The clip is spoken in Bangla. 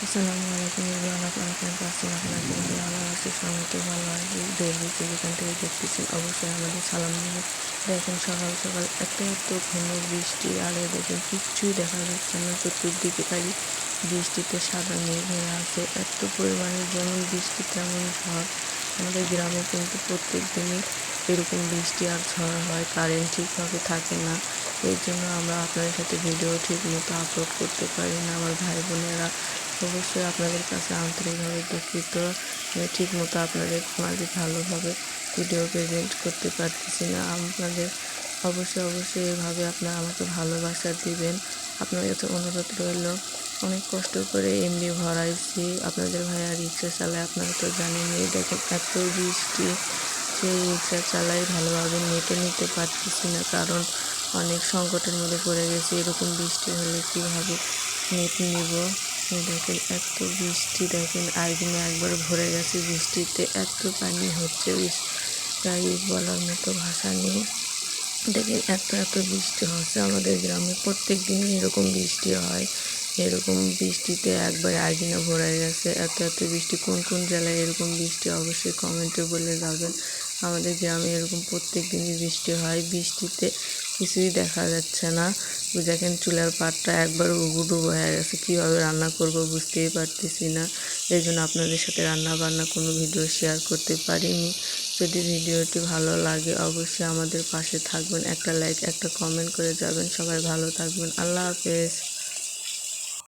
আসসালামু আলাইকুম এভরিওয়ান, আপনারা কেমন আছেন? আপনারা কিন্তু ভালো আছি, সময়তে ভালো আছি। দেশ বিদেশে যেখান থেকে দেখতেছেন অবশ্যই আমাদের সালাম নেবেন। দেখেন সকাল সকাল এত ঘন বৃষ্টি, আর দেখেন কিচ্ছুই দেখা যাচ্ছে না, চতুর্দিকে খালি বৃষ্টিতে সাদা মেঘ হয়ে আছে। এত পরিমাণে যেমন বৃষ্টি তেমন ঝড়। আমাদের গ্রামে কিন্তু প্রত্যেক দিনই এরকম বৃষ্টি আর ঝড় হয়, কারেন্ট ঠিকভাবে থাকে না। এর জন্য আমরা আপনাদের সাথে ভিডিও ঠিক মতো আপলোড করতে পারি না। আমার ভাই বোনেরা অবশ্যই আপনাদের কাছে আন্তরিকভাবে দুঃখিত। আমি ঠিক মতো আপনাদের মাঝে ভালোভাবে ভিডিও প্রেজেন্ট করতে পারতেছি না। আপনাদের অবশ্যই এভাবে আপনারা আমাকে ভালোবাসা দিবেন। আপনাদের কাছে অনুরোধ রইল। অনেক কষ্ট করে এমবি ভরাইছি, আপনাদের ভাইয়া রিক্সা চালায়, আপনারা তো জানেনই। দেখেন এত বৃষ্টি, সেই রিক্সা চালাই ভালোভাবে নেটও নিতে পারতেছি না, কারণ অনেক সংকটের মধ্যে পড়ে গেছি। এরকম বৃষ্টি হলে কীভাবে নেট নিব? দেখেন এত বৃষ্টি, দেখেন আইডিনে একবার ভরে গেছে বৃষ্টিতে, এত পানি হচ্ছে, তাই বলার মতো ভাষা নেই। দেখেন এত বৃষ্টি হচ্ছে আমাদের গ্রামে, প্রত্যেক দিনই এরকম বৃষ্টি হয়। এরকম বৃষ্টিতে একবার আইডিনে ভরে গেছে। এত বৃষ্টি, কোন জেলায় এরকম বৃষ্টি অবশ্যই কমেন্টে বলে যাবেন। আমাদের গ্রামে এরকম প্রত্যেক দিনই বৃষ্টি হয়। বৃষ্টিতে কিছুই দেখা যাচ্ছে না। দেখেন চুলার পাটটা একবার উবুডুবু হয়ে গেছে, কীভাবে রান্না করব বুঝতেই পারতেছি না। এই জন্য আপনাদের সাথে রান্না বান্না কোনো ভিডিও শেয়ার করতে পারিনি। যদি ভিডিওটি ভালো লাগে অবশ্যই আমাদের পাশে থাকবেন, একটা লাইক একটা কমেন্ট করে যাবেন। সবাই ভালো থাকবেন, আল্লাহ হাফেজ।